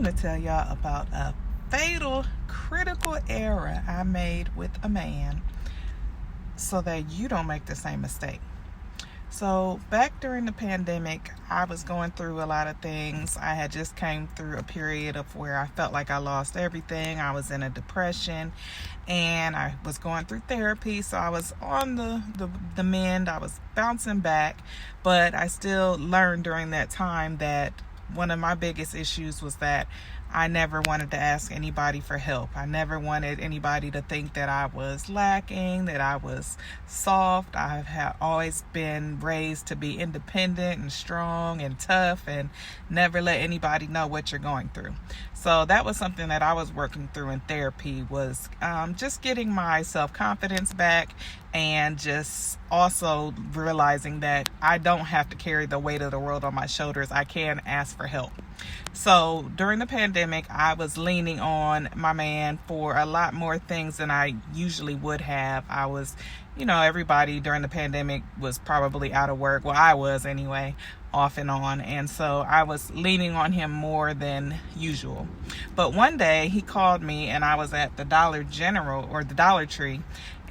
want to tell y'all about a fatal, critical error I made with a man so that you don't make the same mistake. So back during the pandemic, I was going through a lot of things. I had just came through a period of where I felt like I lost everything. I was in a depression and I was going through therapy. So I was on the mend. I was bouncing back, but I still learned during that time that one of my biggest issues was that I never wanted to ask anybody for help. I never wanted anybody to think that I was lacking, that I was soft. I have always been raised to be independent and strong and tough and never let anybody know what you're going through. So that was something that I was working through in therapy, was just getting my self-confidence back and just also realizing that I don't have to carry the weight of the world on my shoulders. I can ask for help. So during the pandemic, I was leaning on my man for a lot more things than I usually would have. I was, everybody during the pandemic was probably out of work. Well, I was anyway, off and on. And so I was leaning on him more than usual. But one day he called me and I was at the Dollar General or the Dollar Tree.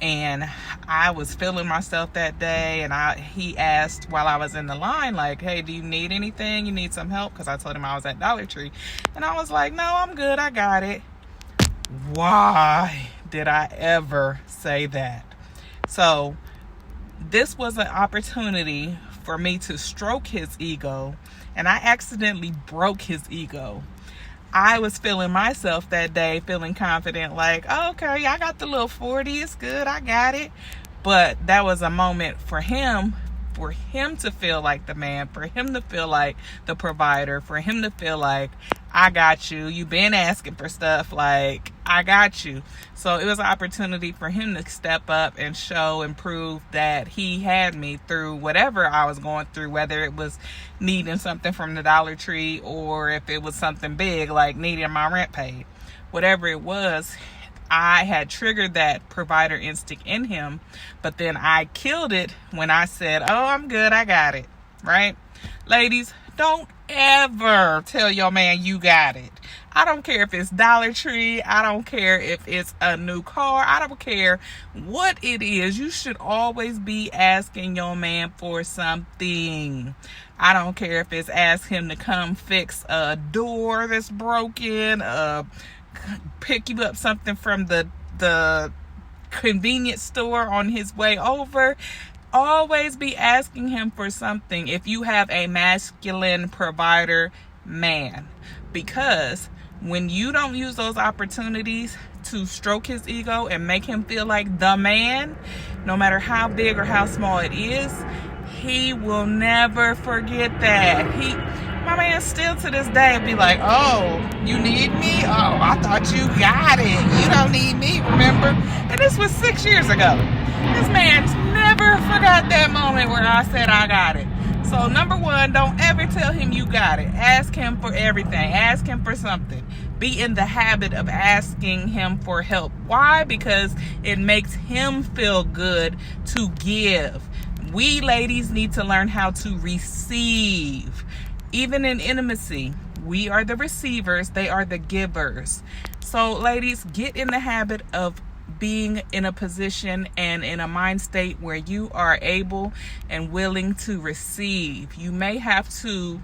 And I was feeling myself that day, and he asked while I was in the line, like, hey, do you need anything? You need some help? Because I told him I was at Dollar Tree. And I was like, no, I'm good. I got it. Why did I ever say that? So this was an opportunity for me to stroke his ego, and I accidentally broke his ego. I was feeling myself that day, feeling confident, like, oh, okay, I got the little 40, it's good, I got it. But that was a moment for him to feel like the man, for him to feel like the provider, for him to feel like, I got you. You've been asking for stuff, like, I got you. So it was an opportunity for him to step up and show and prove that he had me through whatever I was going through, whether it was needing something from the Dollar Tree or if it was something big like needing my rent paid. Whatever it was, I had triggered that provider instinct in him, but then I killed it when I said, oh, I'm good, I got it, right? Ladies, don't ever tell your man you got it. I don't care if it's Dollar Tree. I don't care if it's a new car. I don't care what it is. You should always be asking your man for something. I don't care if it's ask him to come fix a door that's broken, pick you up something from the convenience store on his way over. Always be asking him for something if you have a masculine provider man, because when you don't use those opportunities to stroke his ego and make him feel like the man, no matter how big or how small it is, he will never forget that. My man still to this day be like, oh, you need me? Oh, I thought you got it. You don't need me, remember? And this was 6 years ago. This man's never forgot that moment where I said I got it. So number one, don't ever tell him you got it. Ask him for everything. Ask him for something. Be in the habit of asking him for help. Why? Because it makes him feel good to give. We ladies need to learn how to receive. Even in intimacy, we are the receivers, they are the givers. So ladies, get in the habit of being in a position and in a mind state where you are able and willing to receive. You may have to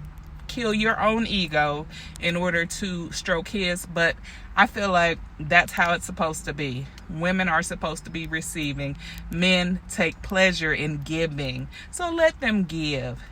kill your own ego in order to stroke his, but I feel like that's how it's supposed to be. Women are supposed to be receiving. Men take pleasure in giving. So let them give.